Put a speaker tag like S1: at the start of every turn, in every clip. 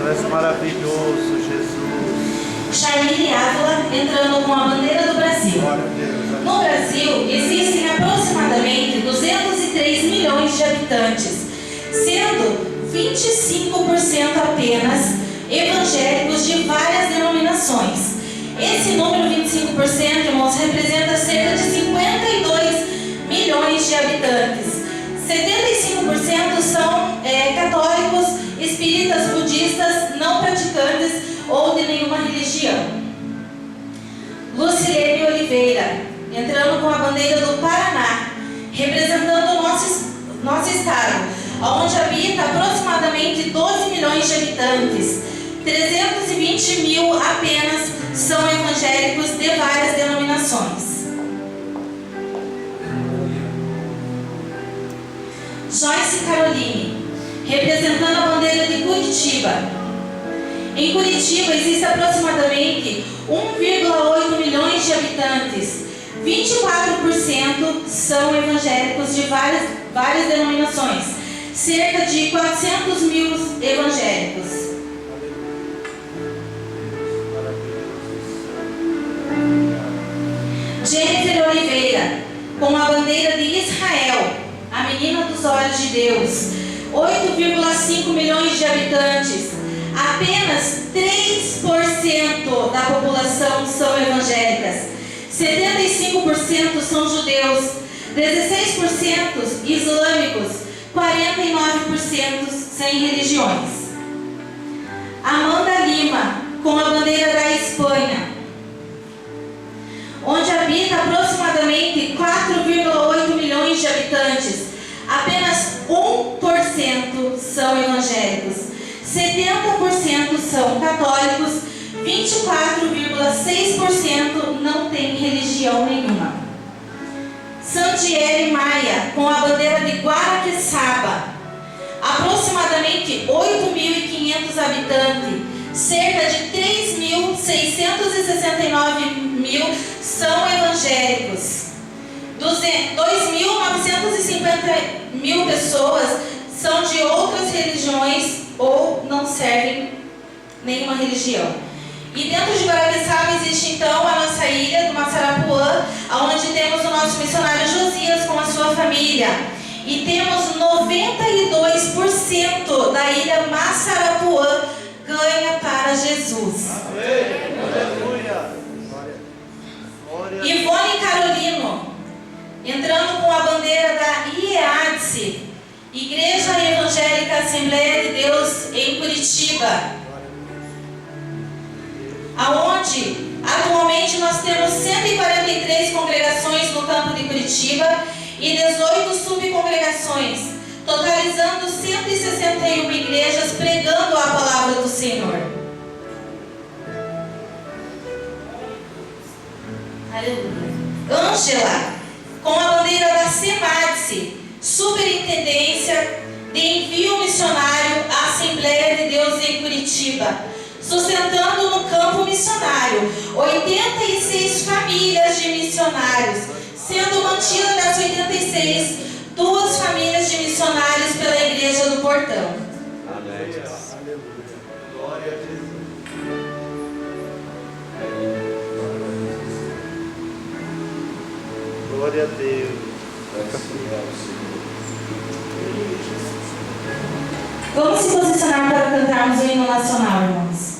S1: és maravilhoso, Jesus.
S2: Charlene Ávila, entrando com a bandeira do Brasil.
S1: Glória a Deus.
S2: No Brasil, existem aproximadamente 203 milhões de habitantes, sendo 25% apenas evangélicos de várias denominações. Esse número, 25%, irmãos, representa cerca de 52 milhões de habitantes. 75% são católicos, espíritas, budistas, não praticantes ou de nenhuma religião. Lucilene Oliveira, entrando com a bandeira do Paraná, representando o nosso estado, onde habita aproximadamente 12 milhões de habitantes. 320 mil apenas são evangélicos de várias denominações. Joyce Caroline, representando a bandeira de Curitiba. Em Curitiba existe aproximadamente 1,8 milhões de habitantes. 24% são evangélicos de várias denominações. Cerca de 400 mil evangélicos. Jennifer Oliveira, com a bandeira de Israel, a menina dos olhos de Deus. 8,5 milhões de habitantes. Apenas 3% da população são evangélicas. 75% são judeus. 16% islâmicos. 49% sem religiões. Amanda Lima, com a bandeira da Espanha, onde habita aproximadamente 4,8 milhões de habitantes. Apenas 1% são evangélicos. 70% são católicos. 24,6% não tem religião nenhuma. Santiele Maia, com a bandeira de Guaraqueçaba, aproximadamente 8.500 habitantes, cerca de 3.669 são evangélicos. 2.950 pessoas são de outras religiões ou não servem nenhuma religião. E dentro de Guaraqueçaba existe então a nossa ilha do Massarapuã, onde temos o nosso missionário Josias com a sua família. E temos 92% da ilha Massarapuã ganha para Jesus.
S1: Amém. Aleluia.
S2: Ivone Carolino, entrando com a bandeira da IEADSE, Igreja Evangélica Assembleia de Deus em Curitiba, aonde atualmente nós temos 143 congregações no campo de Curitiba e 18 subcongregações, totalizando 161 igrejas pregando a palavra do Senhor. Aleluia. Ângela, com a bandeira da SEMADSE, Superintendência de Envio Missionário à Assembleia de Deus em Curitiba, sustentando no campo missionário 86 famílias de missionários, sendo mantida das 86, 2 famílias de missionários pela Igreja do Portão.
S1: Amém. Glória a Deus. Glória a Deus.
S2: Vamos se posicionar para cantarmos o hino nacional, irmãos.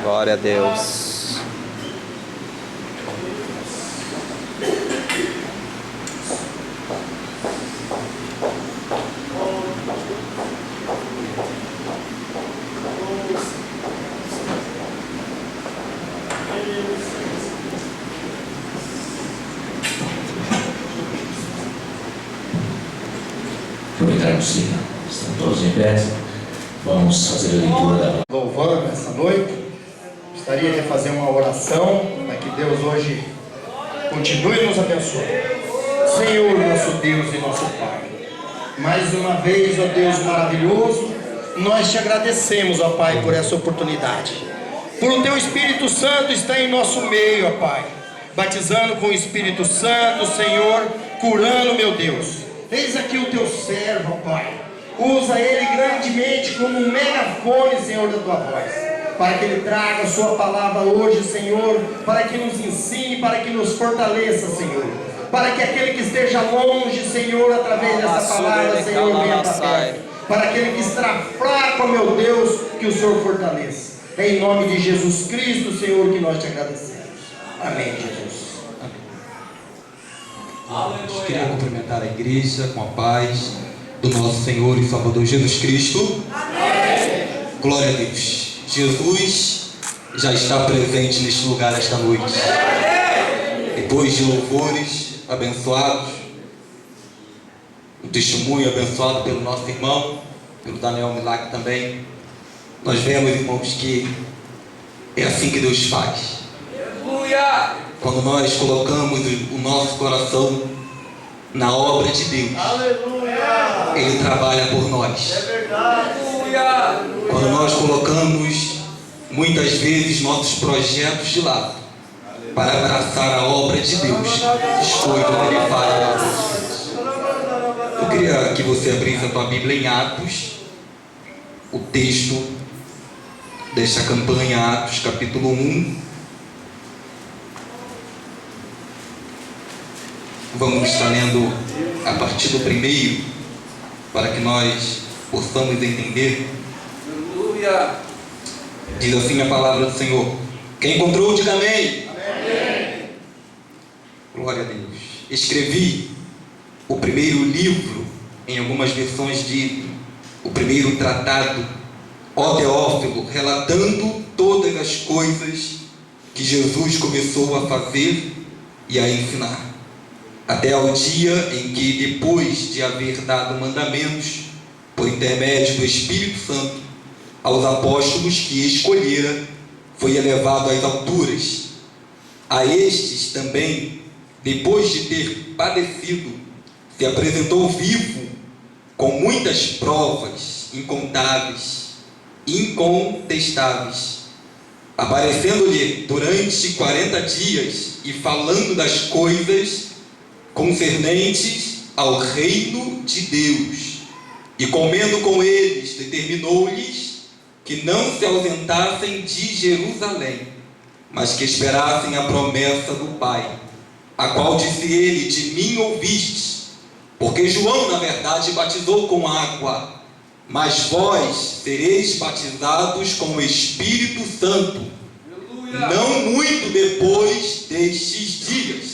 S3: Glória a Deus.
S4: Aproveitarmos que estão todos em pé, vamos fazer a leitura da
S5: Louvando essa noite, gostaria de fazer uma oração para que Deus hoje continue nos abençoando. Senhor, nosso Deus e nosso Pai, mais uma vez, ó Deus maravilhoso, nós te agradecemos, ó Pai, por essa oportunidade, por o Teu Espírito Santo estar em nosso meio, ó Pai, batizando com o Espírito Santo, Senhor, curando, meu Deus. Eis aqui o Teu servo, ó Pai, usa ele grandemente como um megafone, Senhor, da Tua voz, para que ele traga a Sua palavra hoje, Senhor, para que nos ensine, para que nos fortaleça, Senhor, para que aquele que esteja longe, Senhor, através dessa palavra, Senhor, venha para perto, para aquele que está fraco, meu Deus, que o Senhor fortaleça. É em nome de Jesus Cristo, Senhor, que nós te agradecemos. Amém, Jesus.
S6: Queria cumprimentar a igreja com a paz do nosso Senhor e Salvador Jesus Cristo. Amém. Glória a Deus. Jesus já está presente neste lugar esta noite. Depois de louvores abençoados, o testemunho abençoado pelo nosso irmão, pelo Daniel Milagre também, nós vemos, irmãos, que é assim que Deus faz. Aleluia! Quando nós colocamos o nosso coração na obra de Deus, aleluia, Ele trabalha por nós. É verdade. Aleluia. Quando nós colocamos muitas vezes nossos projetos de lado para abraçar a obra de Deus, escolha onde Ele faz. Eu queria que você abrisse a tua Bíblia em Atos, o texto desta campanha, Atos capítulo 1. Vamos estar lendo a partir do primeiro, para que nós possamos entender. Aleluia! Diz assim a palavra do Senhor. Quem encontrou, diga amém. Amém. Glória a Deus. Escrevi o primeiro livro, em algumas versões de o primeiro tratado, ó Teófilo, relatando todas as coisas que Jesus começou a fazer e a ensinar, até ao dia em que, depois de haver dado mandamentos, por intermédio do Espírito Santo, aos apóstolos que escolhera, foi elevado às alturas. A estes também, depois de ter padecido, se apresentou vivo, com muitas provas incontáveis, incontestáveis, aparecendo-lhe durante 40 dias e falando das coisas concernentes ao reino de Deus, e comendo com eles, determinou-lhes que não se ausentassem de Jerusalém, mas que esperassem a promessa do Pai, a qual disse ele: de mim ouvistes, porque João na verdade batizou com água, mas vós sereis batizados com o Espírito Santo, não muito depois destes dias.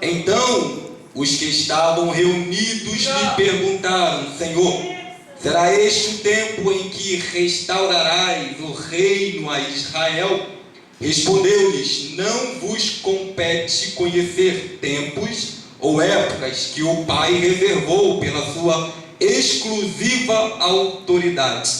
S6: Então os que estavam reunidos lhe perguntaram: Senhor, será este o tempo em que restaurarás o reino a Israel? Respondeu-lhes: não vos compete conhecer tempos ou épocas que o Pai reservou pela sua exclusiva autoridade,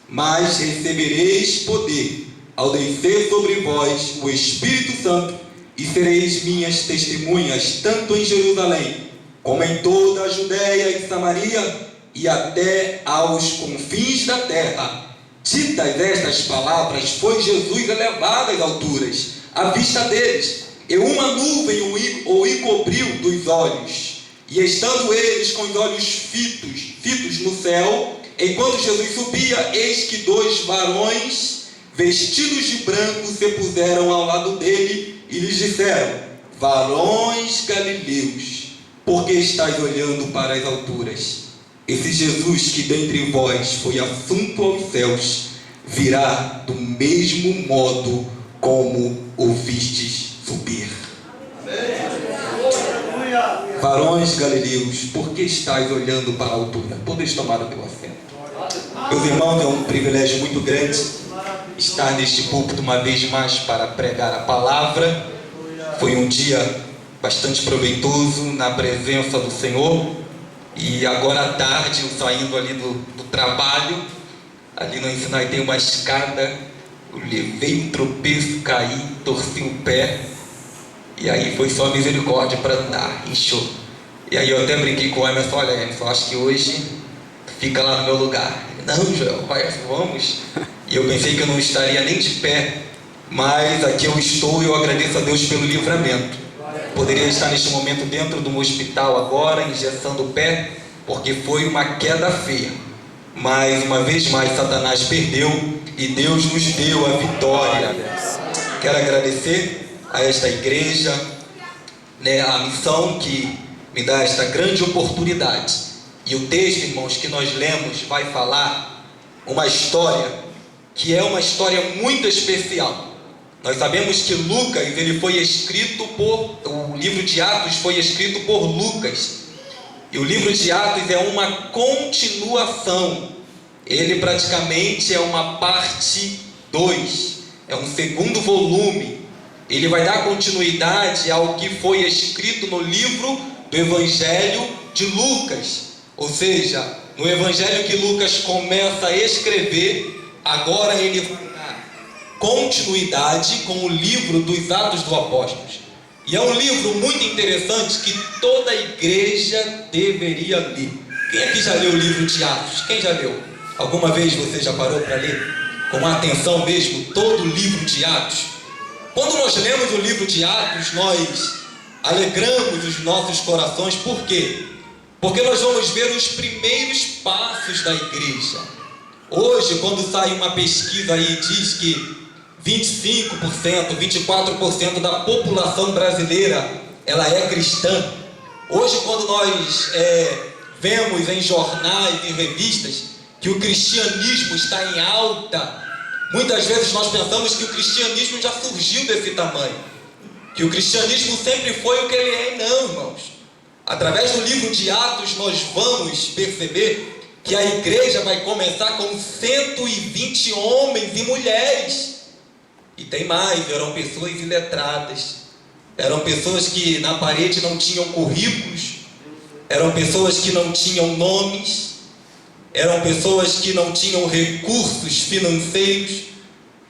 S6: mas recebereis poder ao descer sobre vós o Espírito Santo, e sereis minhas testemunhas, tanto em Jerusalém, como em toda a Judéia e Samaria, e até aos confins da terra. Ditas estas palavras, foi Jesus elevado às alturas, à vista deles, e uma nuvem o encobriu dos olhos. E estando eles com os olhos fitos no céu, enquanto Jesus subia, eis que 2 varões, vestidos de branco, se puseram ao lado dele, e lhes disseram: varões galileus, por que estáis olhando para as alturas? Esse Jesus que dentre vós foi assunto aos céus, virá do mesmo modo como o vistes subir. Varões galileus, por que estáis olhando para a altura? Podeis tomar o teu assento. Meus irmãos, é um privilégio muito grande estar neste púlpito uma vez mais para pregar a palavra. Foi um dia bastante proveitoso na presença do Senhor. E agora à tarde, eu saindo ali do trabalho, ali no Ensinai tem uma escada, eu levei um tropeço, caí, torci o pé, e aí foi só misericórdia para andar, inchou. E aí eu até brinquei com o Emerson: olha, Emerson, acho que hoje fica lá no meu lugar. Ele: não, Joel, vai, vamos. E eu pensei que eu não estaria nem de pé, mas aqui eu estou, e eu agradeço a Deus pelo livramento. Poderia estar neste momento dentro de um hospital agora, engessando o pé, porque foi uma queda feia. Mas uma vez mais Satanás perdeu e Deus nos deu a vitória. Quero agradecer a esta igreja, a missão que me dá esta grande oportunidade. E o texto, irmãos, que nós lemos vai falar uma história que é uma história muito especial. Nós sabemos que Lucas, ele foi escrito o livro de Atos foi escrito por Lucas. E o livro de Atos é uma continuação. Ele praticamente é uma parte 2. É um segundo volume. Ele vai dar continuidade ao que foi escrito no livro do Evangelho de Lucas. Ou seja, no Evangelho que Lucas começa a escrever, agora ele vai continuidade com o livro dos Atos dos Apóstolos. E é um livro muito interessante que toda igreja deveria ler. Quem aqui já leu o livro de Atos? Quem já leu? Alguma vez você já parou para ler com atenção mesmo todo o livro de Atos? Quando nós lemos o livro de Atos, nós alegramos os nossos corações. Por quê? Porque nós vamos ver os primeiros passos da igreja. Hoje, quando sai uma pesquisa aí e diz que 25%, 24% da população brasileira ela é cristã. Hoje, quando nós vemos em jornais e revistas que o cristianismo está em alta, muitas vezes nós pensamos que o cristianismo já surgiu desse tamanho, que o cristianismo sempre foi o que ele é. Não, irmãos. Através do livro de Atos nós vamos perceber que a igreja vai começar com 120 homens e mulheres. E tem mais, eram pessoas iletradas, eram pessoas que na parede não tinham currículos, eram pessoas que não tinham nomes, eram pessoas que não tinham recursos financeiros,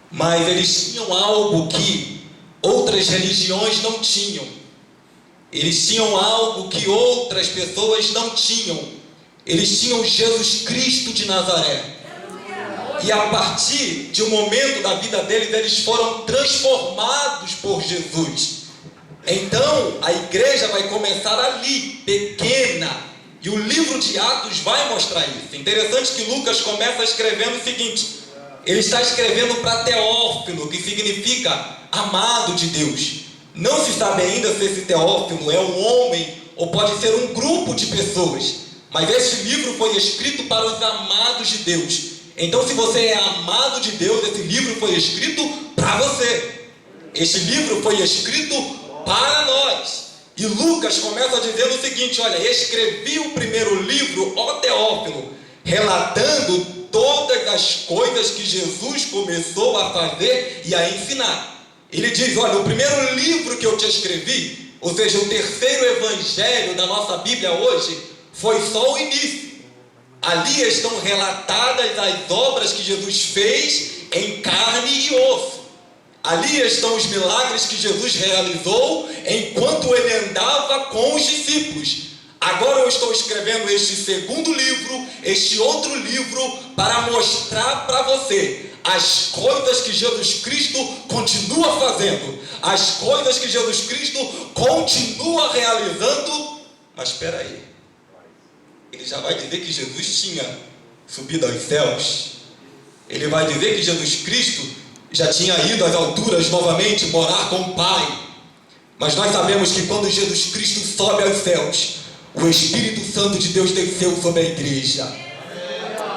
S6: mas eles tinham algo que outras religiões não tinham. Eles tinham algo que outras pessoas não tinham. Eles tinham Jesus Cristo de Nazaré. E a partir de um momento da vida deles, eles foram transformados por Jesus. Então, a igreja vai começar ali, pequena. E o livro de Atos vai mostrar isso. Interessante que Lucas começa escrevendo o seguinte: ele está escrevendo para Teófilo, que significa amado de Deus. Não se sabe ainda se esse Teófilo é um homem ou pode ser um grupo de pessoas. Mas esse livro foi escrito para os amados de Deus. Então, se você é amado de Deus, esse livro foi escrito para você. Este livro foi escrito para nós. E Lucas começa dizendo o seguinte: olha, escrevi o primeiro livro, ó Teófilo, relatando todas as coisas que Jesus começou a fazer e a ensinar. Ele diz: olha, o primeiro livro que eu te escrevi, ou seja, o terceiro evangelho da nossa Bíblia hoje, foi só o início. Ali estão relatadas as obras que Jesus fez em carne e osso. Ali estão os milagres que Jesus realizou enquanto ele andava com os discípulos. Agora eu estou escrevendo este segundo livro, este outro livro, para mostrar para você as coisas que Jesus Cristo continua fazendo, as coisas que Jesus Cristo continua realizando. Mas espera aí, ele já vai dizer que Jesus tinha subido aos céus. Ele vai dizer que Jesus Cristo já tinha ido às alturas novamente morar com o Pai. Mas nós sabemos que quando Jesus Cristo sobe aos céus, o Espírito Santo de Deus desceu sobre a igreja.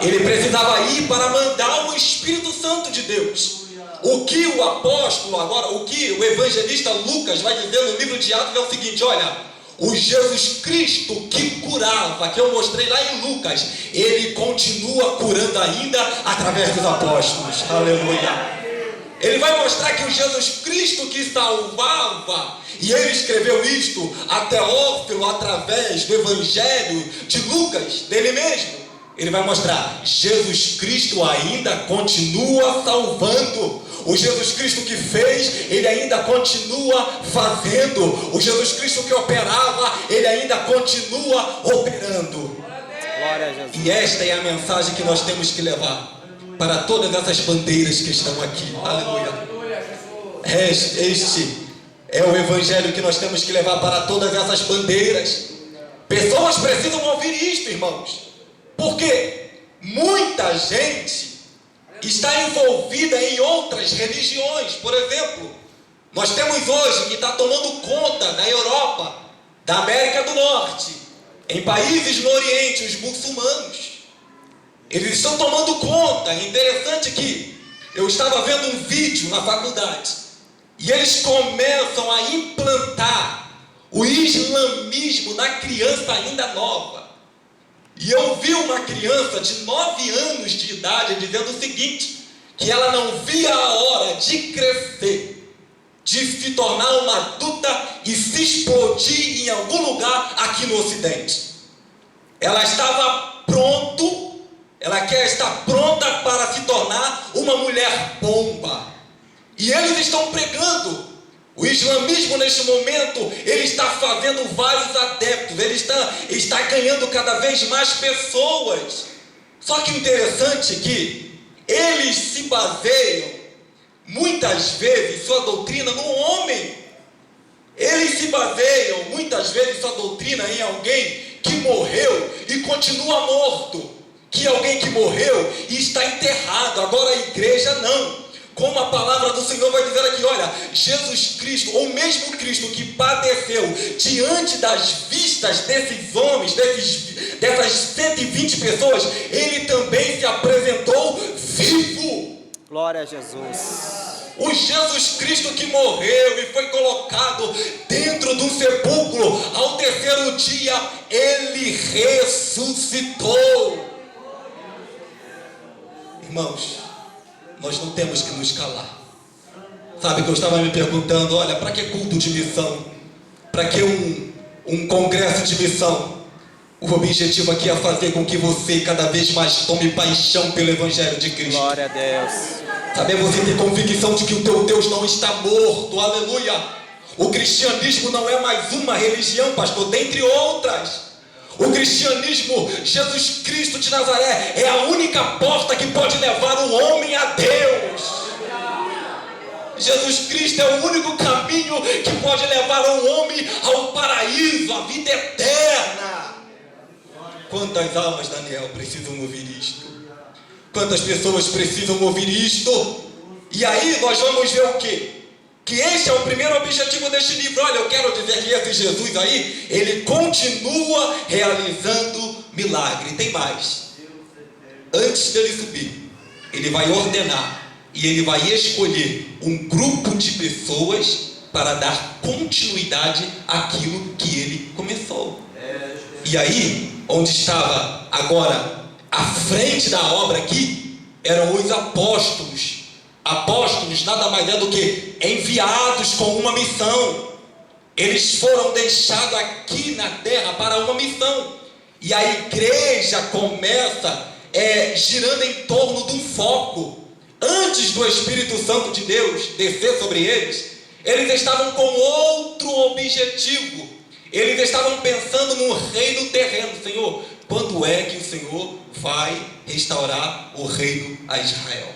S6: Ele precisava ir para mandar o Espírito Santo de Deus. O que o apóstolo agora, o que o evangelista Lucas vai dizer no livro de Atos é o seguinte: olha, o Jesus Cristo que curava, que eu mostrei lá em Lucas, ele continua curando ainda através dos apóstolos. Aleluia. Ele vai mostrar que o Jesus Cristo que salvava, e ele escreveu isto a Teófilo através do evangelho de Lucas, dele mesmo. Ele vai mostrar: Jesus Cristo ainda continua salvando. O Jesus Cristo que fez, ele ainda continua fazendo. O Jesus Cristo que operava, ele ainda continua operando.
S3: Glória a Jesus.
S6: E esta é a mensagem que nós temos que levar para todas essas bandeiras que estão aqui. Aleluia. Este é o evangelho que nós temos que levar para todas essas bandeiras. Pessoas precisam ouvir isto, irmãos, porque muita gente está envolvida em outras religiões. Por exemplo, nós temos hoje que está tomando conta da Europa, da América do Norte, em países no Oriente, os muçulmanos. Eles estão tomando conta. É interessante que eu estava vendo um vídeo na faculdade e eles começam a implantar o islamismo na criança ainda nova. E eu vi uma criança de 9 anos de idade dizendo o seguinte: que ela não via a hora de crescer, de se tornar uma adulta e se explodir em algum lugar aqui no Ocidente. Ela estava ela quer estar pronta para se tornar uma mulher bomba. E eles estão pregando. O islamismo neste momento, ele está fazendo vários adeptos, ele está ganhando cada vez mais pessoas. Só que o interessante é que eles se baseiam, muitas vezes, sua doutrina no homem. Eles se baseiam, muitas vezes, sua doutrina em alguém que morreu e continua morto. Que alguém que morreu e está enterrado. Agora a igreja não. Como a palavra do Senhor vai dizer aqui, olha, Jesus Cristo, ou mesmo Cristo que padeceu diante das vistas desses homens, dessas 120 pessoas, ele também se apresentou vivo.
S3: Glória a Jesus.
S6: O Jesus Cristo que morreu e foi colocado dentro de um sepulcro, ao terceiro dia, ele ressuscitou. Irmãos, nós não temos que nos calar. Sabe que eu estava me perguntando, olha, para que culto de missão? Para que um congresso de missão? O objetivo aqui é fazer com que você cada vez mais tome paixão pelo Evangelho de Cristo.
S3: Glória a Deus.
S6: Saber você ter convicção de que o teu Deus não está morto. Aleluia. O cristianismo não é mais uma religião, pastor, dentre outras. O cristianismo, Jesus Cristo de Nazaré, é a única porta que pode levar o homem a Deus. Jesus Cristo é o único caminho que pode levar o homem ao paraíso, à vida eterna. Quantas almas, Daniel, precisam ouvir isto? Quantas pessoas precisam ouvir isto? E aí nós vamos ver o quê? Que esse é o primeiro objetivo deste livro. Olha, eu quero dizer que esse Jesus aí, ele continua realizando milagre. Tem mais. Antes dele subir, ele vai ordenar e ele vai escolher um grupo de pessoas para dar continuidade àquilo que ele começou. E aí, onde estava agora à frente da obra aqui, eram os apóstolos. Apóstolos nada mais é do que enviados com uma missão. Eles foram deixados aqui na terra para uma missão. E a igreja começa girando em torno de um foco. Antes do Espírito Santo de Deus descer sobre eles, eles estavam com outro objetivo. Eles estavam pensando no reino terreno. Senhor, quando é que o Senhor vai restaurar o reino a Israel?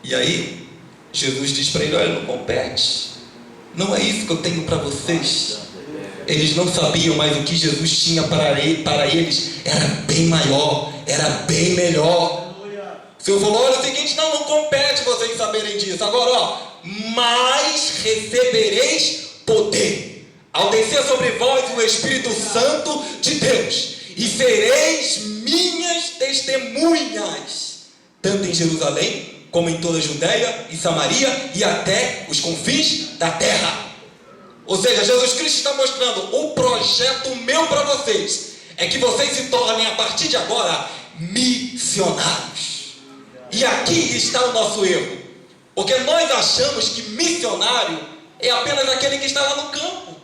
S6: E aí, Jesus diz para ele: olha, não compete. Não é isso que eu tenho para vocês. Eles não sabiam, mas o que Jesus tinha para eles era bem maior, era bem melhor. O Senhor falou: olha, é o seguinte, não compete vocês saberem disso. Agora, mas recebereis poder ao descer sobre vós o Espírito Santo de Deus, e sereis minhas testemunhas, tanto em Jerusalém, como em toda a Judéia e Samaria, e até os confins da terra. Ou seja, Jesus Cristo está mostrando: o projeto meu para vocês é que vocês se tornem, a partir de agora, missionários. E aqui está o nosso erro, porque nós achamos que missionário é apenas aquele que está lá no campo,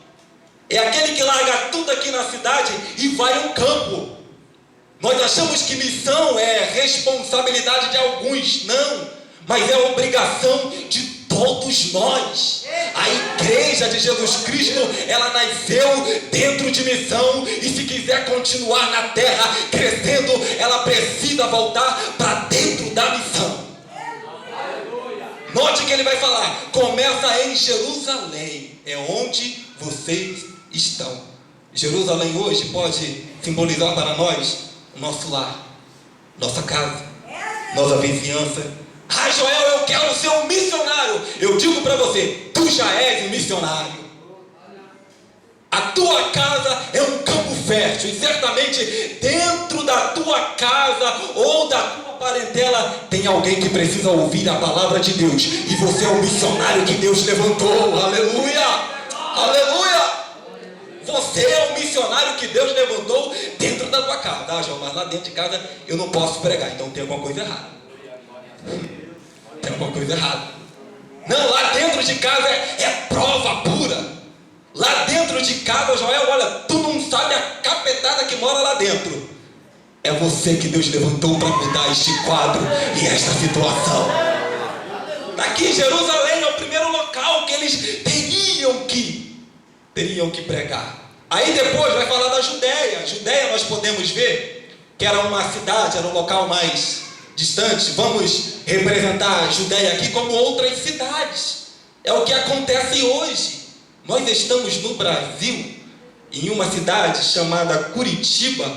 S6: é aquele que larga tudo aqui na cidade e vai ao campo. Nós achamos que missão é responsabilidade de alguns. Não, mas é obrigação de todos nós. A igreja de Jesus Cristo, ela nasceu dentro de missão, e se quiser continuar na terra crescendo, ela precisa voltar para dentro da missão. Note que ele vai falar: começa em Jerusalém, é onde vocês estão. Jerusalém hoje pode simbolizar para nós o nosso lar, nossa casa, nossa vizinhança. Ah, Joel, eu quero ser um missionário. Eu digo para você: tu já és um missionário. A tua casa é um campo fértil, e certamente dentro da tua casa ou da tua parentela tem alguém que precisa ouvir a palavra de Deus, e você é o missionário que Deus levantou. Aleluia, aleluia. Você é o missionário que Deus levantou dentro da tua casa. Ah, João, mas lá dentro de casa eu não posso pregar, então tem alguma coisa errada. Tem alguma coisa errada. Não, lá dentro de casa é prova pura. Lá dentro de casa, Joel, olha, tu não sabe a capetada que mora lá dentro. É você que Deus levantou para mudar este quadro e esta situação. Daqui em Jerusalém é o primeiro local que eles teriam que pregar. Aí depois vai falar da Judéia. Judéia nós podemos ver que era uma cidade, era um local mais distante. Vamos representar a Judéia aqui como outras cidades. É o que acontece hoje. Nós estamos no Brasil, em uma cidade chamada Curitiba,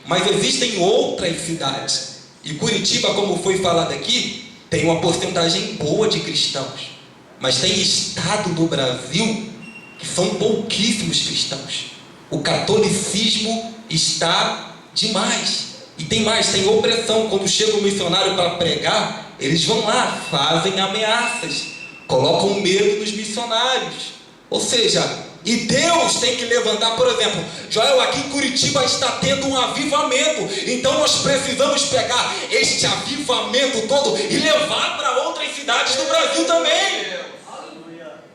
S6: mas existem outras cidades. E Curitiba, como foi falado aqui, tem uma porcentagem boa de cristãos. Mas tem estado do Brasil que são pouquíssimos cristãos. O catolicismo está demais. E tem mais, tem opressão. Quando chega um missionário para pregar, eles vão lá, fazem ameaças, colocam medo nos missionários. Ou seja, e Deus tem que levantar, por exemplo, Joel, aqui em Curitiba está tendo um avivamento, então nós precisamos pegar este avivamento todo e levar para outras cidades do Brasil também.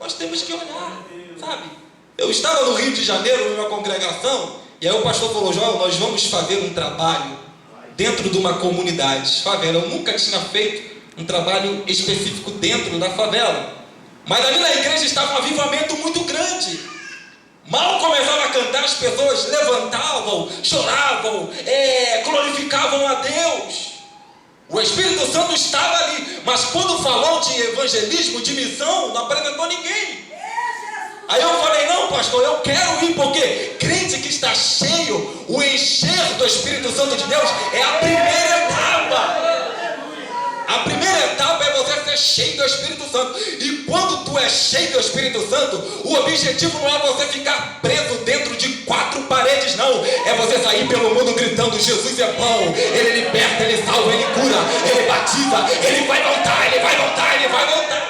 S6: Nós temos que olhar, sabe? Eu estava no Rio de Janeiro, numa congregação, e aí o pastor falou: Joel, nós vamos fazer um trabalho dentro de uma comunidade, favela. Eu nunca tinha feito um trabalho específico dentro da favela. Mas ali na igreja estava um avivamento muito grande. Mal começava a cantar, as pessoas levantavam, choravam, glorificavam a Deus. O Espírito Santo estava ali, mas quando falou de evangelismo, de missão, não apresentou ninguém. Aí eu falei: não, pastor, eu quero ir, porque crente que está cheio, o encher do Espírito Santo de Deus é a primeira etapa. A primeira etapa é você ser cheio do Espírito Santo. E quando tu é cheio do Espírito Santo, o objetivo não é você ficar preso dentro de 4 paredes, não. É você sair pelo mundo gritando: Jesus é bom, Ele liberta, Ele salva, Ele cura, Ele batiza, Ele vai voltar, Ele vai voltar, Ele vai voltar.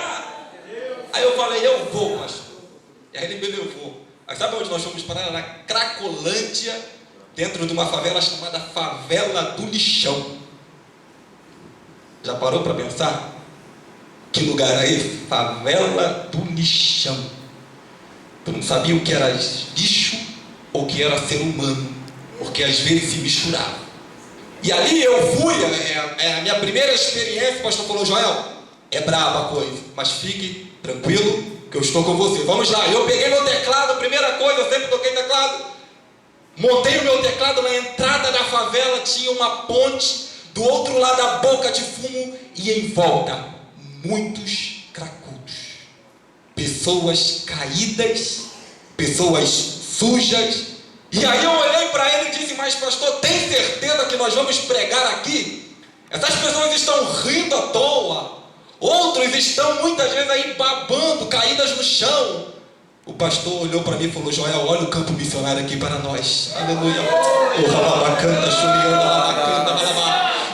S6: Aí eu falei, eu vou, pastor. E aí ele me levou. Aí sabe onde nós fomos parar? Na Cracolândia, dentro de uma favela chamada Favela do Lixão. Já parou para pensar? Que lugar é esse? Favela do Lixão. Eu não sabia o que era lixo ou o que era ser humano, porque às vezes se misturava. E ali eu fui, a minha primeira experiência. O pastor falou, Joel, é braba a coisa, mas fique tranquilo que eu estou com você. Vamos lá. Eu peguei meu teclado, primeira coisa, eu sempre toquei teclado. Montei o meu teclado na entrada da favela, tinha uma ponte, do outro lado a boca de fumo e em volta muitos cracudos, pessoas caídas, pessoas sujas. E aí eu olhei para ele e disse, mas pastor, tem certeza que nós vamos pregar aqui? Essas pessoas estão rindo à toa, outros estão muitas vezes aí babando, caídas no chão. O pastor olhou para mim e falou, Joel, olha o campo missionário aqui para nós. Aleluia.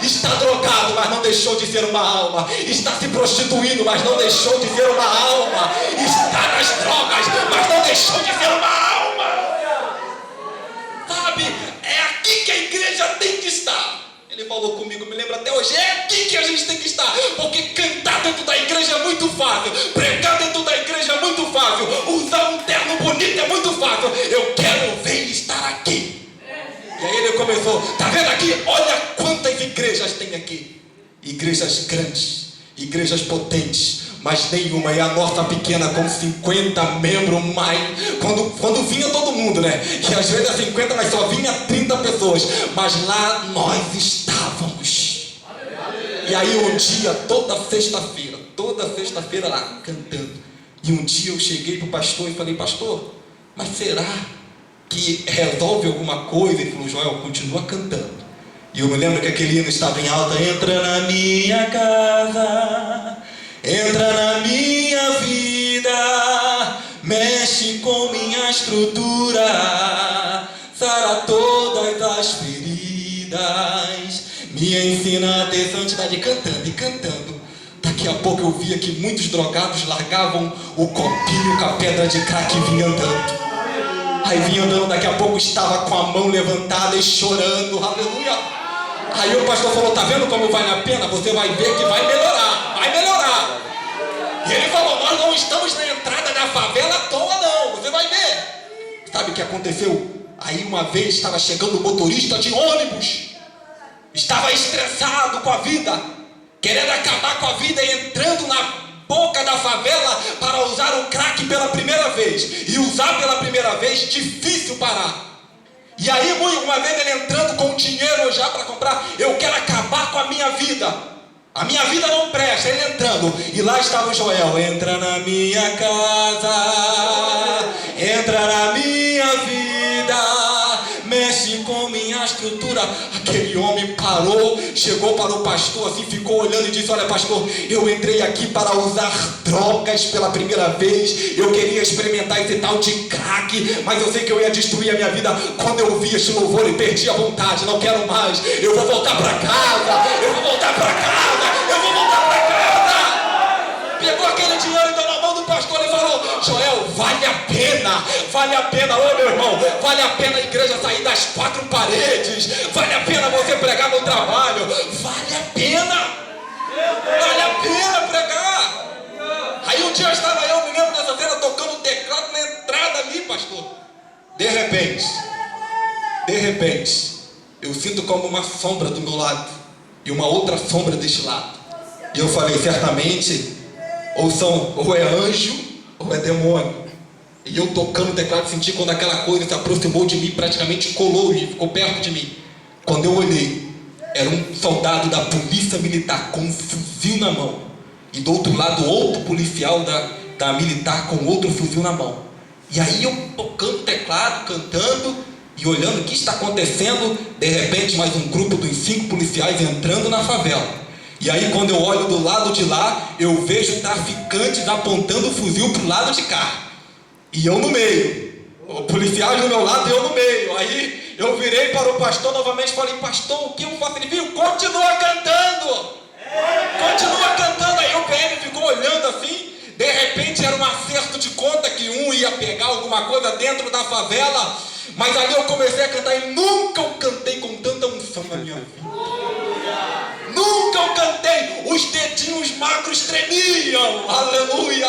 S6: Está drogado, mas não deixou de ser uma alma. Está se prostituindo, mas não deixou de ser uma alma. Está nas drogas, mas não deixou de ser uma alma. Sabe, é aqui que a igreja tem que estar. Ele falou comigo, me lembra até hoje, é aqui que a gente tem que estar. Porque cantar dentro da igreja é muito fácil, pregar dentro da igreja é muito fácil, usar um terno bonito é muito fácil. Eu quero ver estar aqui. E aí ele começou, tá vendo aqui? Olha quantas igrejas tem aqui. Igrejas grandes, igrejas potentes, mas nenhuma é a nossa pequena com 50 membros mais. Quando vinha todo mundo, né? E às vezes é 50, mas só vinha 30 pessoas. Mas lá nós estávamos. E aí um dia, toda sexta-feira lá, cantando. E um dia eu cheguei pro pastor e falei, pastor, mas será que resolve alguma coisa? Ele falou, Joel, continua cantando. E eu me lembro que aquele hino estava em alta. Entra na minha casa, entra na minha vida, mexe com minha estrutura, sara todas as feridas, me ensina a ter santidade. Cantando e cantando. Daqui a pouco eu via que muitos drogados largavam o copinho com a pedra de crack e vinha andando. Aí vinha andando, daqui a pouco estava com a mão levantada e chorando, aleluia. Aí o pastor falou, tá vendo como vale a pena? Você vai ver que vai melhorar, vai melhorar. E ele falou, nós não estamos na entrada da favela à toa não, você vai ver. Sabe o que aconteceu? Aí uma vez estava chegando o motorista de ônibus, estava estressado com a vida, querendo acabar com a vida e entrando na boca da favela para usar o crack pela primeira vez. E usar pela primeira vez, difícil parar. E aí uma vez ele entrando com dinheiro já para comprar, eu quero acabar com a minha vida. A minha vida não presta. Ele entrando, e lá estava o Joel. Entra na minha casa, entra na minha vida, mexe com minha estrutura. Aquele homem parou, chegou para o pastor assim, ficou olhando e disse, olha pastor, eu entrei aqui para usar drogas pela primeira vez. Eu queria experimentar esse tal de crack, mas eu sei que eu ia destruir a minha vida. Quando eu vi esse louvor e perdi a vontade, não quero mais. Eu vou voltar para casa, eu vou voltar para casa, eu vou voltar para casa. Pegou aquele dinheiro e deu na mão do pastor e falou, Joel, vale a pena, ô meu irmão, vale a pena a igreja sair das quatro paredes, vale a pena você pregar no trabalho, vale a pena pregar. Aí um dia eu estava, eu me lembro dessa cena, tocando teclado na entrada ali, pastor. De repente, eu sinto como uma sombra do meu lado e uma outra sombra deste lado. E eu falei, certamente, ou é anjo ou é demônio. E eu tocando o teclado, senti quando aquela coisa se aproximou de mim, praticamente colou e ficou perto de mim. Quando eu olhei, era um soldado da polícia militar com um fuzil na mão. E do outro lado, outro policial da militar com outro fuzil na mão. E aí eu tocando o teclado, cantando e olhando o que está acontecendo. De repente, mais um grupo dos 5 policiais entrando na favela. E aí quando eu olho do lado de lá, eu vejo traficantes apontando o fuzil para o lado de cá. E eu no meio, o policial do meu lado e eu no meio. Aí eu virei para o pastor novamente e falei, pastor, o que eu faço? Ele viu, continua cantando. Continua cantando. Aí o PM ficou olhando assim. De repente era um acerto de conta que um ia pegar alguma coisa dentro da favela, mas ali eu comecei a cantar e nunca eu cantei com tanta unção na minha vida. Nunca eu cantei, os dedinhos magros tremiam, aleluia.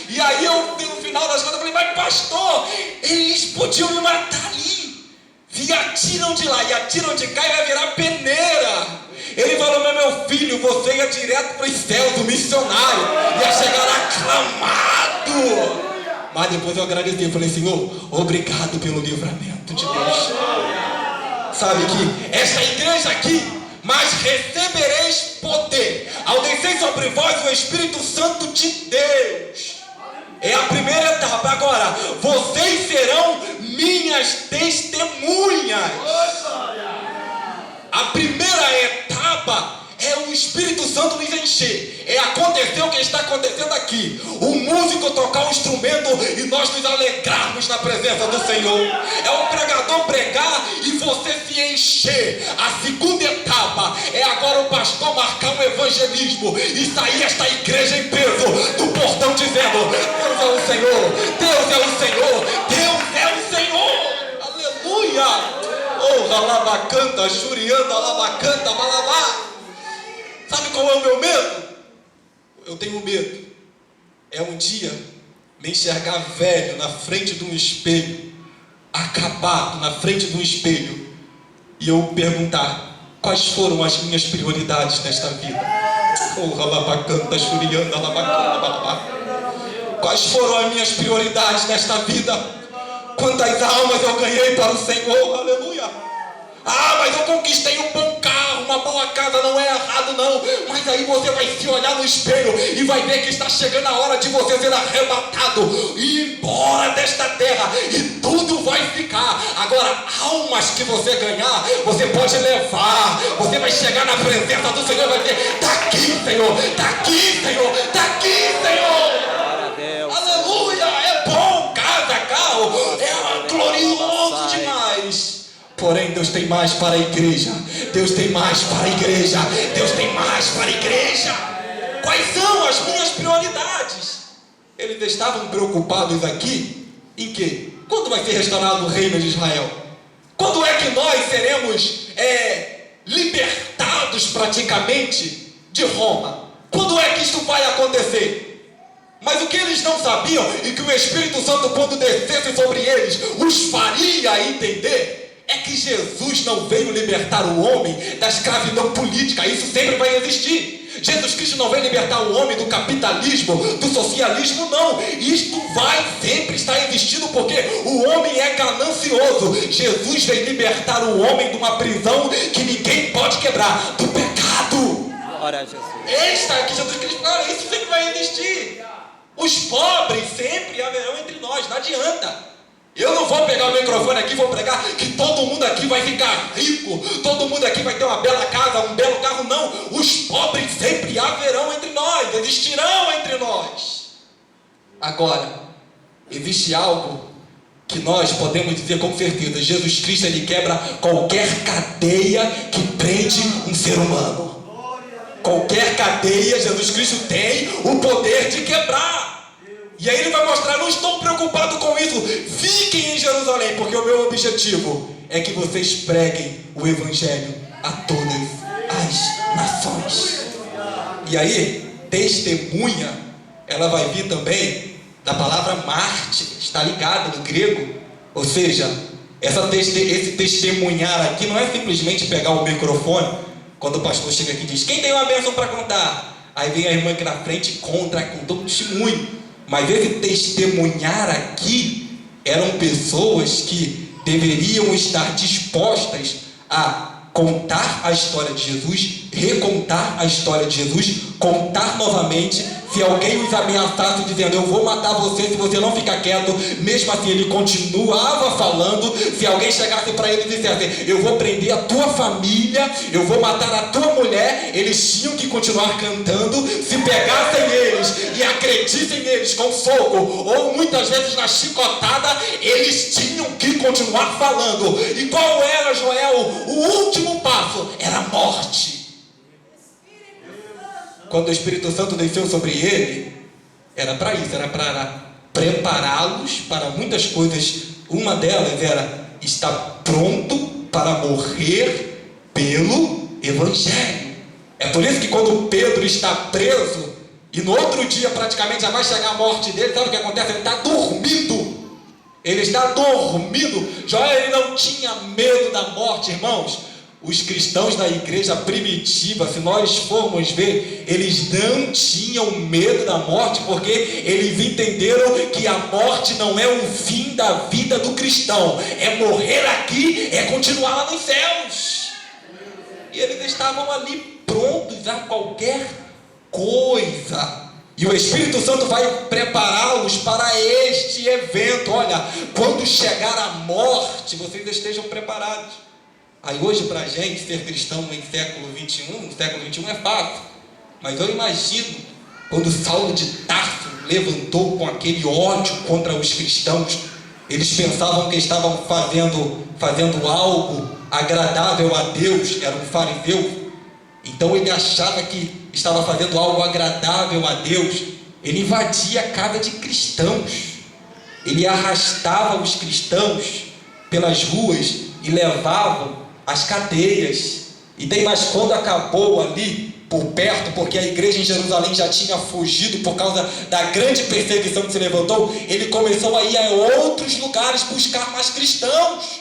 S6: E aí eu, no final das contas, eu falei, mas pastor, eles podiam me matar ali. E atiram de lá, e atiram de cá e vai virar peneira. Ele falou, meu filho, você ia direto para os céus, o missionário, ia chegar aclamado. Mas depois eu agradeci, eu falei, Senhor, obrigado pelo livramento de Deus. Sabe que esta igreja aqui, mas recebereis poder ao descer sobre vós o Espírito Santo de Deus. É a primeira etapa. Agora, vocês serão minhas testemunhas. A primeira etapa é o Espírito Santo nos encher. É acontecer o que está acontecendo aqui. O músico tocar um instrumento e nós nos alegrarmos na presença do Senhor. É o pregador pregar e você se encher. A segunda etapa é agora o pastor marcar um evangelismo e sair esta igreja em peso do portão dizendo, Deus é o Senhor, Deus é o Senhor, Deus é o Senhor. Aleluia. Oh, alabacanta, churianda, alabacanta, balabá. Sabe qual é o meu medo? Eu tenho medo. É um dia me enxergar velho na frente de um espelho, acabado na frente de um espelho, e eu perguntar quais foram as minhas prioridades nesta vida. Oh, alabacanta, churianda, alabacanta, balabá. Quais foram as minhas prioridades nesta vida? Quantas almas eu ganhei para o Senhor, aleluia. Ah, mas eu conquistei um bom carro, uma boa casa, não é errado não. Mas aí você vai se olhar no espelho e vai ver que está chegando a hora de você ser arrebatado e ir embora desta terra, e tudo vai ficar. Agora, almas que você ganhar, você pode levar. Você vai chegar na presença do Senhor e vai dizer, está aqui, Senhor, está aqui, Senhor, está aqui, Senhor.
S3: Glória a Deus.
S6: Aleluia, é bom, casa, carro, é glorioso demais. Porém, Deus tem mais para a igreja. Deus tem mais para a igreja. Deus tem mais para a igreja. Quais são as minhas prioridades? Eles estavam preocupados aqui em quê? Quando vai ser restaurado o reino de Israel? Quando é que nós seremos libertados praticamente de Roma? Quando é que isso vai acontecer? Mas o que eles não sabiam e que o Espírito Santo, quando descesse sobre eles, os faria entender, é que Jesus não veio libertar o homem da escravidão política. Isso sempre vai existir. Jesus Cristo não veio libertar o homem do capitalismo, do socialismo, não. Isto vai sempre estar existindo porque o homem é ganancioso. Jesus veio libertar o homem de uma prisão que ninguém pode quebrar, do pecado.
S3: Glória a Jesus.
S6: Esta que Jesus Cristo fala, isso sempre vai existir. Os pobres sempre haverão entre nós, não adianta. Eu não vou pegar o microfone aqui e vou pregar que todo mundo aqui vai ficar rico, todo mundo aqui vai ter uma bela casa, um belo carro, não. Os pobres sempre haverão entre nós, existirão entre nós. Agora, existe algo que nós podemos dizer com certeza: Jesus Cristo, ele quebra qualquer cadeia que prende um ser humano. Qualquer cadeia, Jesus Cristo tem o poder de quebrar. E aí ele vai mostrar, não estou preocupado com isso, fiquem em Jerusalém, porque o meu objetivo é que vocês preguem o Evangelho a todas as nações. E aí, testemunha, ela vai vir também da palavra mártir, está ligada no grego. Ou seja, esse testemunhar aqui não é simplesmente pegar o microfone, quando o pastor chega aqui e diz, quem tem uma bênção para contar? Aí vem a irmã aqui na frente e conta um testemunho. Mas esse testemunhar aqui eram pessoas que deveriam estar dispostas a contar a história de Jesus, recontar a história de Jesus, contar novamente. Se alguém os ameaçasse dizendo, eu vou matar você se você não ficar quieto, mesmo assim ele continuava falando. Se alguém chegasse para ele e dissesse, eu vou prender a tua família, eu vou matar a tua mulher, eles tinham que continuar cantando. Se pegassem eles e agredissem eles com fogo, ou muitas vezes na chicotada, eles tinham que continuar falando. E qual era, Joel? O último passo era a morte. Quando o Espírito Santo desceu sobre ele, Era para isso, era para prepará-los para muitas coisas. Uma delas era estar pronto para morrer pelo Evangelho. É por isso que quando Pedro está preso, e no outro dia praticamente já vai chegar a morte dele, sabe o que acontece? Ele está dormindo. Ele está dormindo. Jó, ele não tinha medo da morte, irmãos. Os cristãos da igreja primitiva, se nós formos ver, eles não tinham medo da morte, porque eles entenderam que a morte não é o fim da vida do cristão. É morrer aqui, é continuar lá nos céus. E eles estavam ali prontos a qualquer coisa. E o Espírito Santo vai prepará-los para este evento. Olha, quando chegar a morte, vocês estejam preparados. Aí hoje para a gente ser cristão em século XXI é fácil. Mas eu imagino quando Saulo de Tarso levantou com aquele ódio contra os cristãos. Eles pensavam que estavam fazendo algo agradável a Deus. Era um fariseu. Então ele achava que estava fazendo algo agradável a Deus. Ele invadia a casa de cristãos. Ele arrastava os cristãos pelas ruas e levava as cadeias. E tem mais, quando acabou ali por perto, porque a igreja em Jerusalém já tinha fugido por causa da grande perseguição que se levantou, ele começou a ir a outros lugares buscar mais cristãos.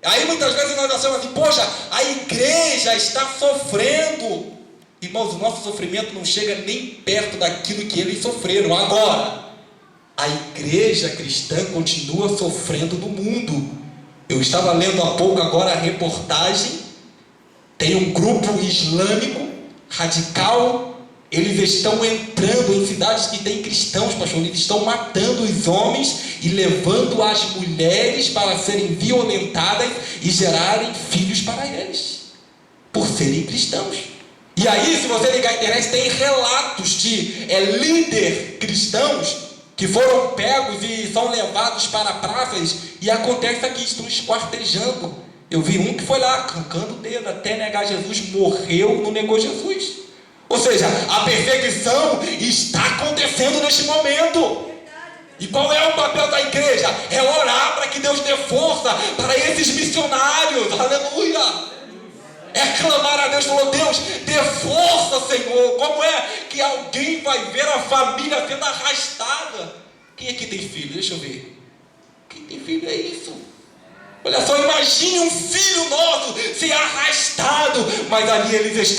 S6: Aí muitas vezes nós achamos assim: poxa, a igreja está sofrendo. Irmãos, o nosso sofrimento não chega nem perto daquilo que eles sofreram. Agora, a igreja cristã continua sofrendo do mundo. Eu estava lendo há pouco agora a reportagem. Tem um grupo islâmico radical. Eles estão entrando em cidades que tem cristãos, pastor. Eles estão matando os homens e levando as mulheres para serem violentadas e gerarem filhos para eles, por serem cristãos. E aí, se você ligar a internet, tem relatos de líderes cristãos que foram pegos e são levados para praças, e acontece aqui, estão esquartejando. Eu vi um que foi lá, arrancando o dedo, até negar Jesus, morreu, não negou Jesus. Ou seja, a perseguição está acontecendo neste momento. E qual é o papel da igreja? É orar para que Deus dê força para esses missionários. Aleluia! É clamar a Deus, falou: Deus, dê força, Senhor. Como é que alguém vai ver a família sendo arrastada? Quem aqui tem filho? Deixa eu ver. Quem tem filho é isso. Olha só, imagine um filho nosso ser arrastado, mas ali eles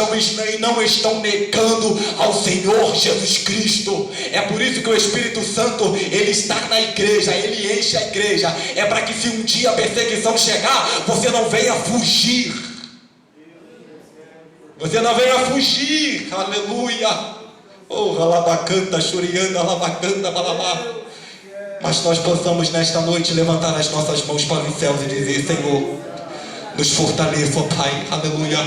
S6: não estão negando ao Senhor Jesus Cristo. É por isso que o Espírito Santo, ele está na igreja, ele enche a igreja. É para que se um dia a perseguição chegar, você não venha fugir. Você não venha fugir, aleluia. Oh, alabacanta, churianda, alabacanta, balabá. Mas nós possamos nesta noite levantar as nossas mãos para os céus e dizer: Senhor, nos fortaleça, ó Pai, aleluia.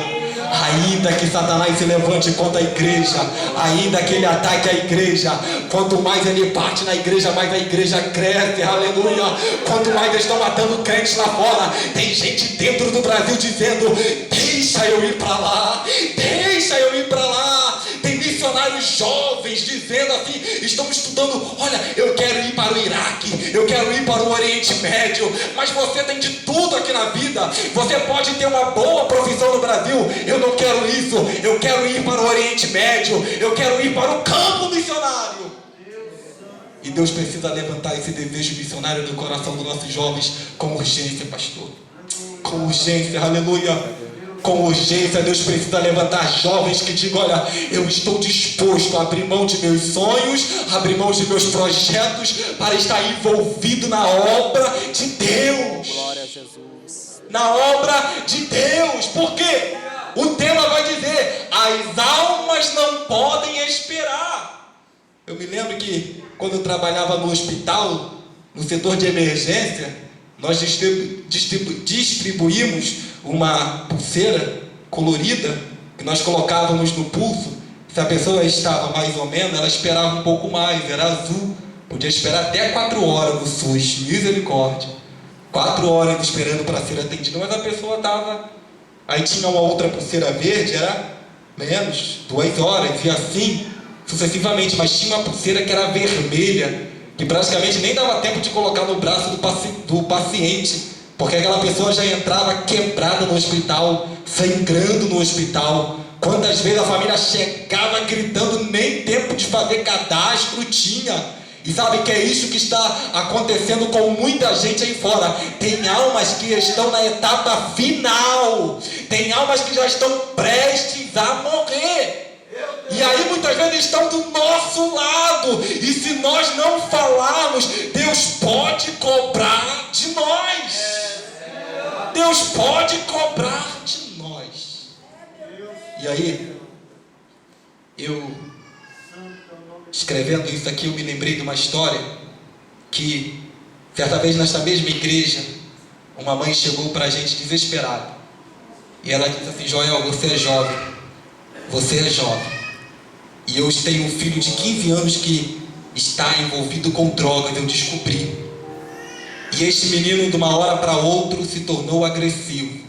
S6: Ainda que Satanás se levante contra a igreja, ainda que ele ataque a igreja, quanto mais ele bate na igreja, mais a igreja cresce, aleluia. Quanto mais eles estão matando crentes lá fora, tem gente dentro do Brasil dizendo: deixa eu ir para lá, deixa eu ir para lá. Tem missionários jovens dizendo assim, estão estudando: olha, eu quero ir para o Iraque, eu quero ir para o Oriente Médio. Mas você tem de tudo aqui na vida. Você pode ter uma boa profissão no Brasil. Eu não quero isso, eu quero ir para o Oriente Médio, eu quero ir para o campo missionário. E Deus precisa levantar esse desejo missionário no coração dos nossos jovens com urgência, pastor. Com urgência, aleluia. Com urgência, Deus precisa levantar jovens que digam: olha, eu estou disposto a abrir mão de meus sonhos, abrir mão de meus projetos, para estar envolvido na obra de Deus.
S3: Glória a Jesus.
S6: Na obra de Deus. Por quê? O tema vai dizer: as almas não podem esperar. Eu me lembro que quando eu trabalhava no hospital, no setor de emergência, nós distribuímos uma pulseira colorida que nós colocávamos no pulso. Se a pessoa estava mais ou menos, ela esperava um pouco mais, era azul, podia esperar até 4 horas no SUS, misericórdia, 4 horas esperando para ser atendida. Mas a pessoa estava, aí tinha uma outra pulseira verde, era menos, 2 horas, e assim sucessivamente, mas tinha uma pulseira que era vermelha, que praticamente nem dava tempo de colocar no braço do paciente, porque aquela pessoa já entrava quebrada no hospital, sangrando no hospital. Quantas vezes a família chegava gritando, nem tempo de fazer cadastro tinha. E sabe que é isso que está acontecendo com muita gente aí fora. Tem almas que estão na etapa final, tem almas que já estão prestes a morrer. E aí muitas vezes estão do nosso lado. E se nós não falarmos, Deus pode cobrar de nós. Deus pode cobrar de nós. E aí, eu, escrevendo isso aqui, eu me lembrei de uma história que, certa vez nesta mesma igreja, uma mãe chegou para a gente desesperada. E ela disse assim: Joel, você é jovem. Você é jovem. E eu tenho um filho de 15 anos que está envolvido com drogas, eu descobri. E este menino, de uma hora para outra, se tornou agressivo.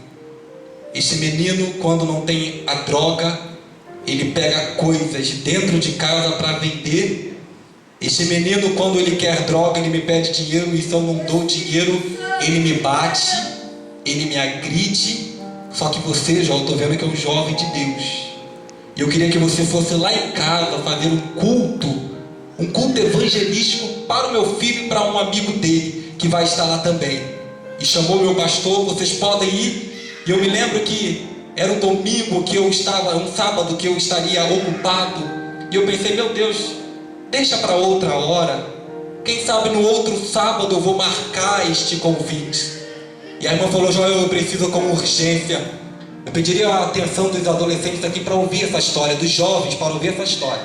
S6: Este menino, quando não tem a droga, ele pega coisas dentro de casa para vender. Este menino, quando ele quer droga, ele me pede dinheiro, e se eu não dou dinheiro, ele me bate, ele me agride. Só que você, João, eu estou vendo que é um jovem de Deus. E eu queria que você fosse lá em casa fazer um culto evangelístico para o meu filho e para um amigo dele, que vai estar lá também. E chamou meu pastor, vocês podem ir. E eu me lembro que era um domingo que eu estava, um sábado que eu estaria ocupado. E eu pensei, meu Deus, deixa para outra hora. Quem sabe no outro sábado eu vou marcar este convite. E a irmã falou: Joel, eu preciso com urgência. Eu pediria a atenção dos adolescentes aqui para ouvir essa história, dos jovens para ouvir essa história.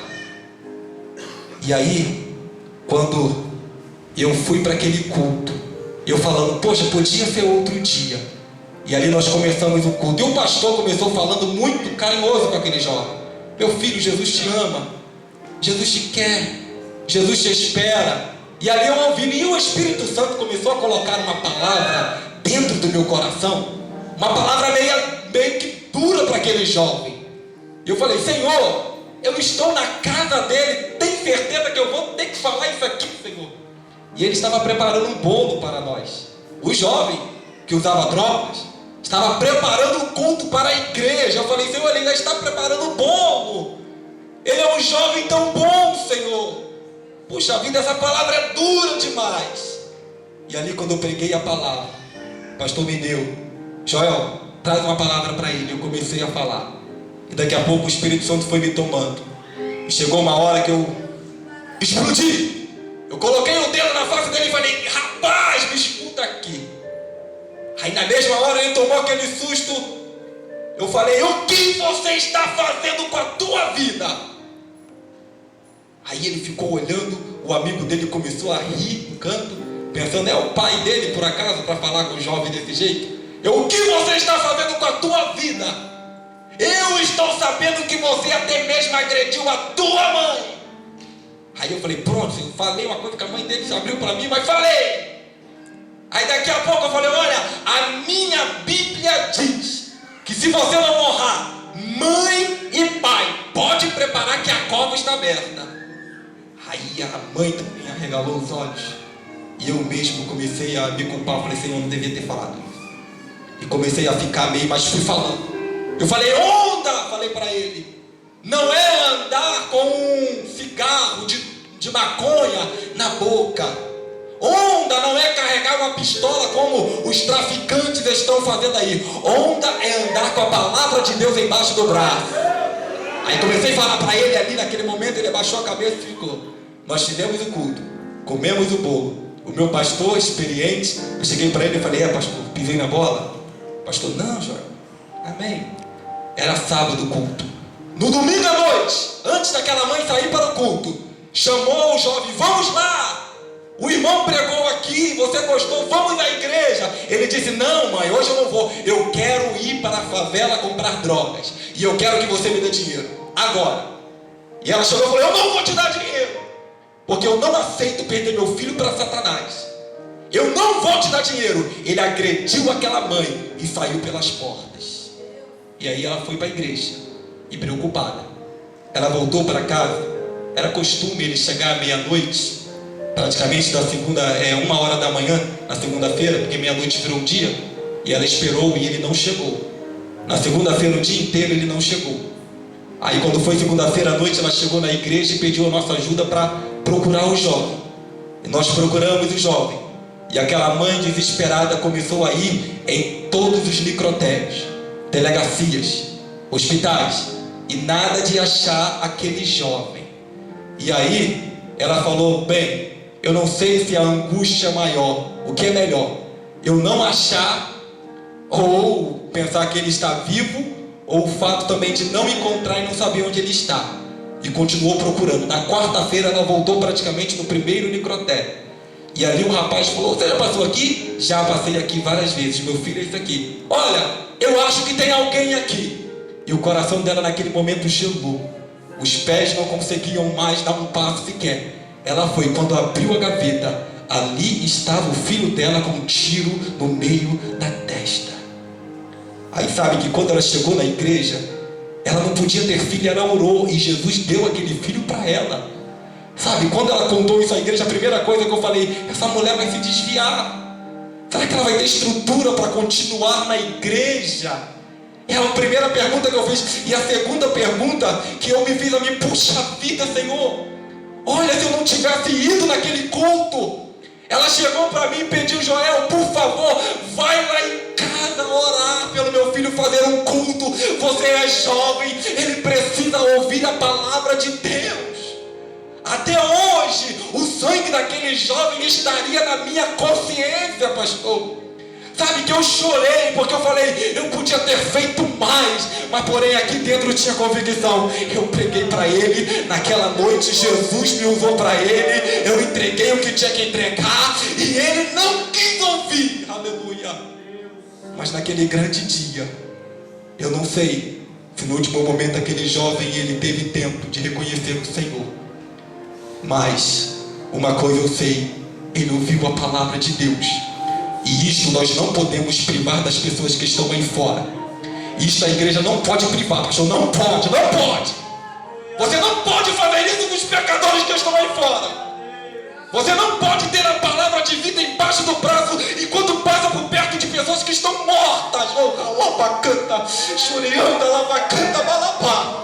S6: E aí, quando eu fui para aquele culto, eu falando, poxa, podia ser outro dia. E ali nós começamos o culto. E o pastor começou falando muito carinhoso com aquele jovem: meu filho, Jesus te ama, Jesus te quer, Jesus te espera. E ali eu ouvi, e o Espírito Santo começou a colocar uma palavra dentro do meu coração, uma palavra meio que dura para aquele jovem. E eu falei: Senhor, eu estou na casa dele, tem certeza que eu vou ter que falar isso aqui, Senhor? E ele estava preparando um bolo para nós. O jovem que usava drogas estava preparando um culto para a igreja. Eu falei: Senhor, ele ainda está preparando um bolo. Ele é um jovem tão bom, Senhor. Puxa vida, essa palavra é dura demais. E ali, quando eu preguei a palavra, o pastor me deu: Joel, traz uma palavra para ele. Eu comecei a falar. E daqui a pouco o Espírito Santo foi me tomando. E chegou uma hora que eu explodi. Eu coloquei o dedo na face dele e falei: rapaz, me escuta aqui. Aí na mesma hora ele tomou aquele susto. Eu falei: o que você está fazendo com a tua vida? Aí ele ficou olhando. O amigo dele começou a rir no canto, pensando: é o pai dele por acaso para falar com o jovem desse jeito? O que você está fazendo com a tua vida? Eu estou sabendo que você até mesmo agrediu a tua mãe. Aí eu falei: pronto, eu falei uma coisa que a mãe dele abriu para mim, mas falei. Aí daqui a pouco eu falei: olha, a minha Bíblia diz que se você não honrar mãe e pai, pode preparar que a cova está aberta. Aí a mãe também arregalou os olhos. E eu mesmo comecei a me culpar. Eu falei: Senhor, eu não devia ter falado isso. E comecei a ficar meio, mas fui falando. Eu falei: onda, falei para ele, não é andar com um cigarro de maconha na boca. Onda não é carregar uma pistola como os traficantes estão fazendo aí. Onda é andar com a palavra de Deus embaixo do braço. Aí comecei a falar para ele ali. Naquele momento ele abaixou a cabeça e ficou. Nós fizemos o culto, comemos o bolo. O meu pastor experiente, eu cheguei para ele e falei: pastor, pisei na bola? Pastor: não, Joel, amém. Era sábado o culto. No domingo à noite, antes daquela mãe sair para o culto, chamou o jovem: vamos lá, o irmão pregou aqui, você gostou, vamos à igreja. Ele disse: não, mãe, hoje eu não vou, eu quero ir para a favela comprar drogas, e eu quero que você me dê dinheiro, agora. E ela chegou e falou: eu não vou te dar dinheiro, porque eu não aceito perder meu filho para Satanás. Eu não vou te dar dinheiro. Ele agrediu aquela mãe e saiu pelas portas. E aí ela foi para a igreja. E preocupada, ela voltou para casa. era costume ele chegar à meia-noite, praticamente da segunda, 1h da manhã, na segunda-feira, porque meia-noite virou um dia, e ela esperou e ele não chegou. Na segunda-feira, o dia inteiro, ele não chegou. Aí quando foi segunda-feira à noite, ela chegou na igreja e pediu a nossa ajuda para procurar o jovem. E nós procuramos o jovem. E aquela mãe desesperada começou a ir em todos os necrotérios, delegacias, hospitais, e nada de achar aquele jovem. E aí ela falou: bem, eu não sei se a angústia é maior, o que é melhor, eu não achar, ou pensar que ele está vivo, ou o fato também de não encontrar e não saber onde ele está. E continuou procurando. Na quarta-feira ela voltou praticamente no primeiro necrotério. E ali o rapaz falou: você já passou aqui? Já passei aqui várias vezes, meu filho é isso aqui. Olha, eu acho que tem alguém aqui. E o coração dela naquele momento gelou. Os pés não conseguiam mais dar um passo sequer. Ela foi, quando abriu a gaveta, ali estava o filho dela com um tiro no meio da testa. Aí sabe que quando ela chegou na igreja, ela não podia ter filho, ela orou e Jesus deu aquele filho para ela. Sabe, quando ela contou isso à igreja, a primeira coisa que eu falei: essa mulher vai se desviar. Será que ela vai ter estrutura para continuar na igreja? É a primeira pergunta que eu fiz. E a segunda pergunta que eu me fiz, a mim: puxa vida, Senhor, olha, se eu não tivesse ido naquele culto. Ela chegou para mim e pediu: Joel, por favor, vai lá em casa orar pelo meu filho, fazer um culto. Você é jovem, ele precisa ouvir a palavra de Deus. Até hoje, o sangue daquele jovem estaria na minha consciência, pastor. Sabe que eu chorei, porque eu falei: eu podia ter feito mais, mas porém aqui dentro tinha convicção. Eu preguei para ele, naquela noite Jesus me usou para ele, eu entreguei o que tinha que entregar, e ele não quis ouvir, aleluia. Mas naquele grande dia, eu não sei se no último momento aquele jovem, ele teve tempo de reconhecer o Senhor. Mas uma coisa eu sei, ele ouviu a palavra de Deus. E isto nós não podemos privar das pessoas que estão aí fora. Isto a igreja não pode privar, pastor, não pode, não pode. Você não pode fazer isso com os pecadores que estão aí fora. Você não pode ter a palavra de vida embaixo do braço enquanto passa por perto de pessoas que estão mortas. Oh, alabacanta, churianda, alabacanta, balabá.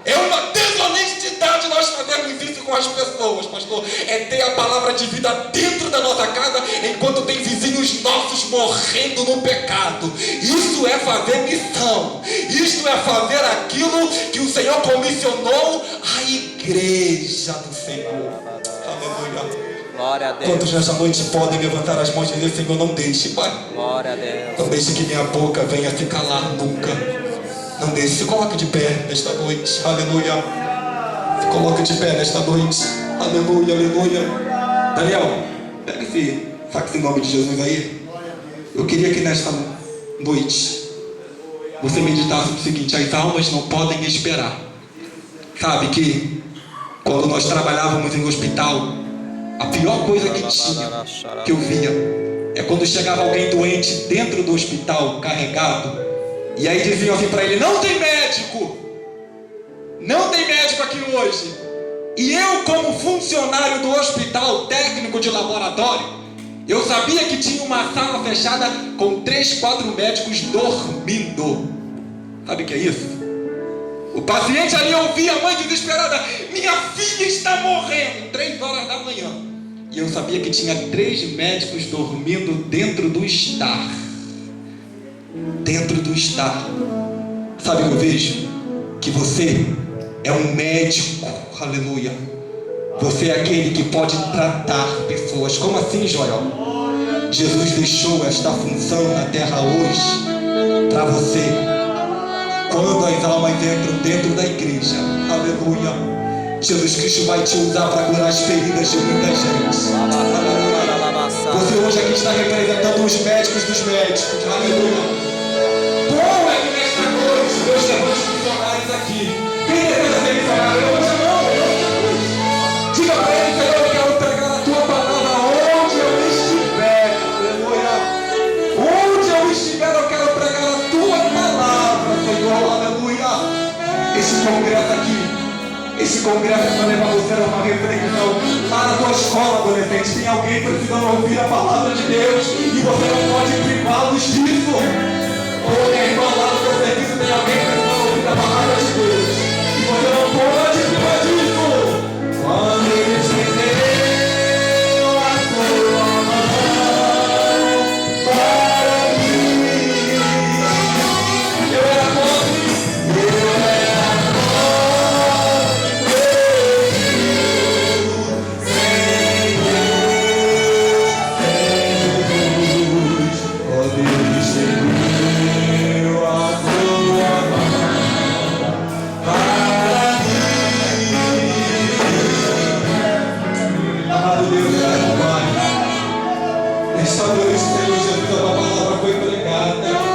S6: É uma desonestidade nós fazermos isso com as pessoas, pastor. É ter a palavra de vida dentro da nossa casa enquanto tem vizinhos nossos morrendo no pecado. Isso é fazer missão. Isso é fazer aquilo que o Senhor comissionou à igreja do Senhor. Aleluia.
S3: Glória a Deus.
S6: Quantos nessa noite podem levantar as mãos e dizer: Senhor, não deixe, Pai.
S3: Glória a Deus.
S6: Não deixe que minha boca venha se calar nunca. Não deixe, se coloque de pé nesta noite, aleluia. Se coloque de pé nesta noite, aleluia, aleluia. Daniel, pega esse fax em nome de Jesus aí. Eu queria que nesta noite você meditasse o seguinte: as almas não podem esperar. Sabe que quando nós trabalhávamos em hospital, a pior coisa que tinha, que eu via, é quando chegava alguém doente dentro do hospital, carregado. E aí diziam assim para ele: não tem médico, não tem médico aqui hoje. E eu, como funcionário do hospital, técnico de laboratório, eu sabia que tinha uma sala fechada com 3, 4 médicos dormindo. Sabe o que é isso? O paciente ali ouvia a mãe desesperada: minha filha está morrendo, 3 horas da manhã. E eu sabia que tinha 3 médicos dormindo dentro do estar. Dentro do estar. Sabe o que eu vejo? Que você é um médico, aleluia. Você é aquele que pode tratar pessoas. Como assim, Joel? Jesus deixou esta função na terra hoje para você. Quando as almas entram dentro da igreja, aleluia, Jesus Cristo vai te usar para curar as feridas de muita gente. Você hoje aqui está representando os médicos dos médicos, aleluia. Bom é que nesta noite Deus levou os funcionários aqui. Quem deseja ser missionário? Levanta a mão. Diga para ele: Senhor, eu quero pregar a tua palavra onde eu estiver, aleluia. Onde eu estiver, eu quero pregar a tua palavra, Senhor, aleluia. Esse congresso aqui Esse congresso vai levar você a uma reflexão. Lá na tua escola, adolescente, tem alguém precisando ouvir a palavra de Deus e você não pode privá-los disso. Ou minha irmã, lá no teu serviço tem alguém precisando ouvir a palavra de Deus e você não pode privar disso. Quando ele estendeu a sua mão para mim, eu era pobre, Nesta noite, Senhor Jesus, a tua palavra foi pregada.